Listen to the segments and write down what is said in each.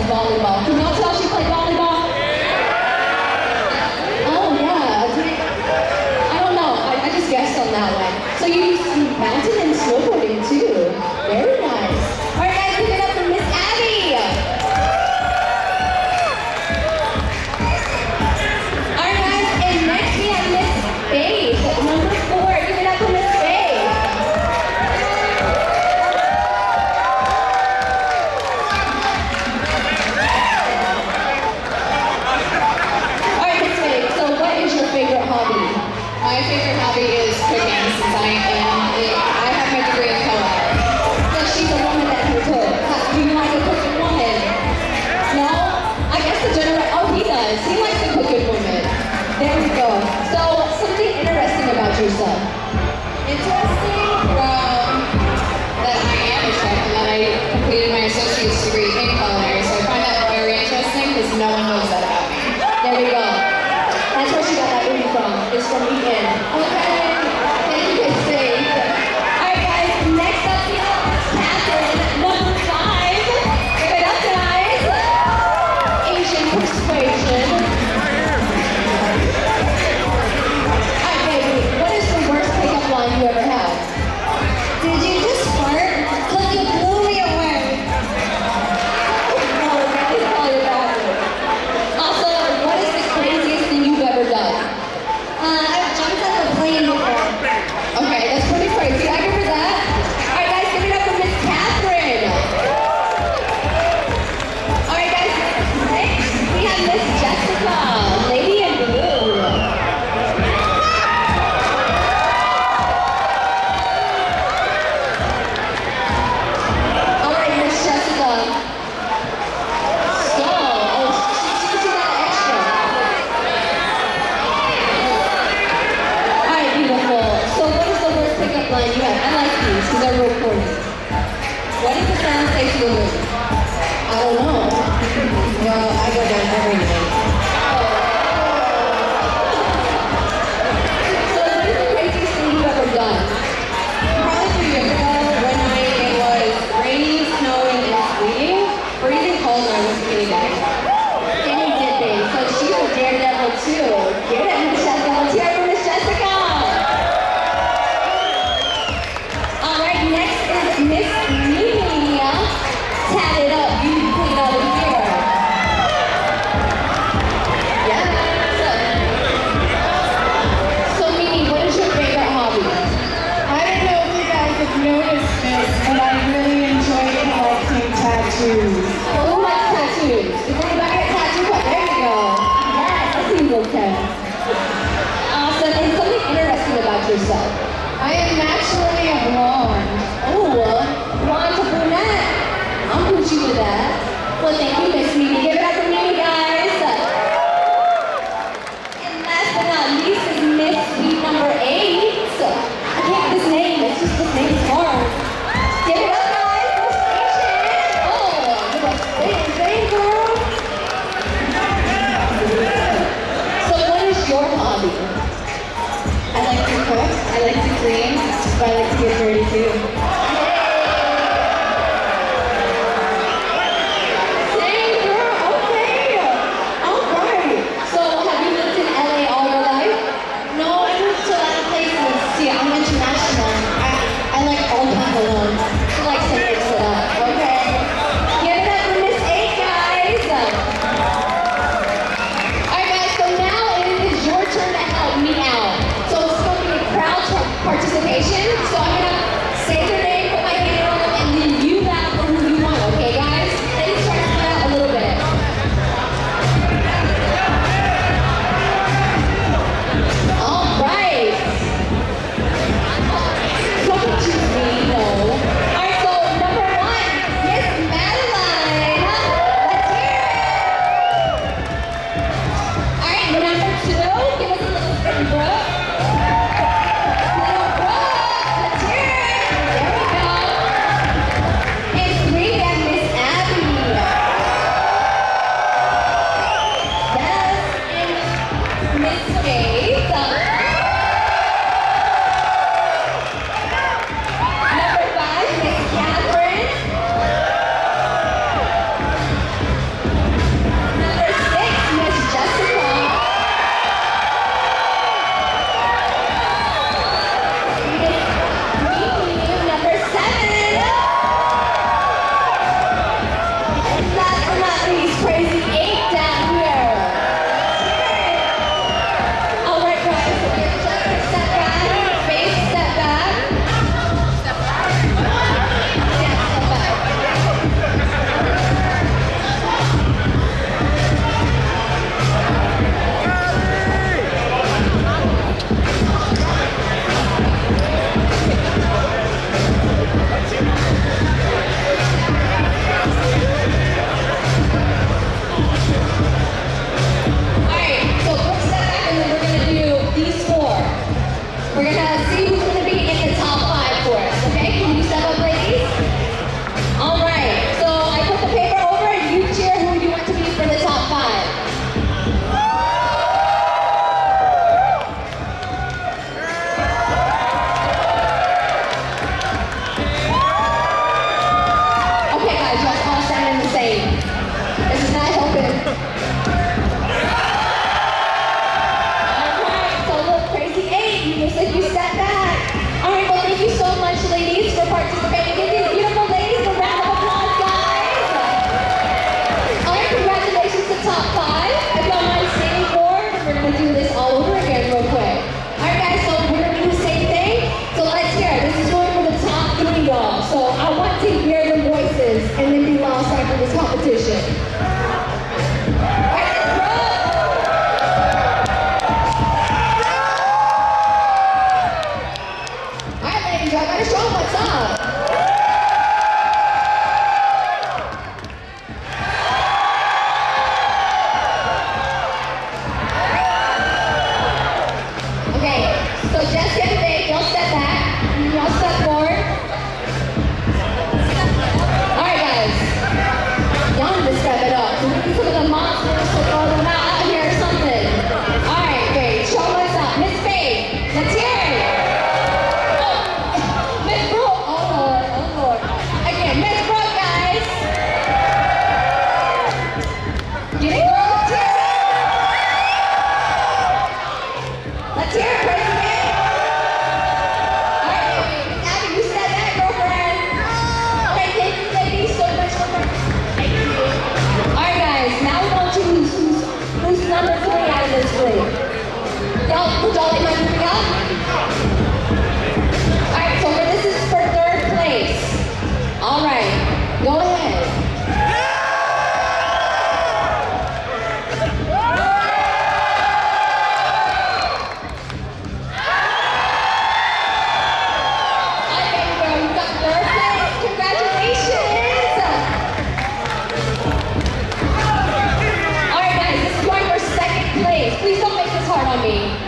volleyball. Can y'all tell she played volleyball? Oh yeah. I don't know. I just guessed on that one. So you mountain and snowboarding too. Very nice. All right, guys, give it up for Miss Abby. All right, guys, and next we have Miss Faith, number 4. Give it up for Miss Faith. All right, Miss Faith. So, what is your favorite hobby? My favorite hobby is cooking since I have my degree in co-op. So she's a woman that can cook. Do you like a cooking woman? No? I guess the general, oh he does. He likes a cooking woman. There we go. So something interesting about yourself. Interesting? That I am a chef and that I completed my associate's degree in culinary, so I find that very interesting because no one knows that about me. There we go. That's where she got that movie from. It's from Eton. Okay. Thank you, Miss Faith. Alright guys, next up we have Catherine, number 5. Give it up, guys. Asian persuasion. Alright, baby, what is the worst pickup line you ever had? Did you just fart? Because you blew me away. No, please call your bathroom. Also, what is the craziest thing you've ever done? I've jumped out of a plane before. Okay, that's pretty crazy. I remember that. Alright guys, give it up for Miss Catherine. Alright guys, next we have Miss Jessica, Lady in Blue. Alright, Miss Jessica. So, she got an extra. Alright, beautiful. So what is the worst pickup line you have? I like these because they're real corny. What does the sound say to the moon? I don't know. Well, I go down every night. So what is the craziest thing you've ever done? Probably 2 years ago when it was raining, snowing, and sleeting, freezing cold, and I was skinny dipping. Skinny dipping. So she's a daredevil too. Get it, Miss Jessica. Let's hear it for Miss Jessica. Alright, next is Miss Mimi. Tat it up, beauty queen over here. Yes. So Mimi, what is your favorite hobby? I don't know if you guys have noticed this, but I really enjoy collecting tattoos. Who likes tattoos? Does anybody get tattooed? There you go. Yes, I see you okay. Awesome. And something interesting about yourself. I am naturally a blonde. Oh, blonde to brunette. I'm Gucci with that. Well, thank you, Miss Mimi. Give it up for Mimi, guys. And last but not least is Miss Sweet number 8. I can't get his name. It's just his name is hard. Give it up, guys. Frustration. Oh, you are sing, girl. So what is your hobby? I like to cook, I like to clean, but I like to get dirty too. Dang, girl, okay. All right. So have you lived in LA all your life? No, I moved to a lot of places. See, I'm international. I like all time alone. She likes to mix it up. Okay. Give it up for Miss 8, guys. Alright guys, so now it is your turn to help me out. So it's going to be a crowd participation. So I'm going to say their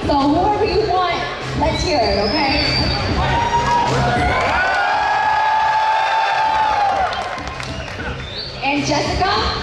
So whoever you want, let's hear it, okay? And Jessica?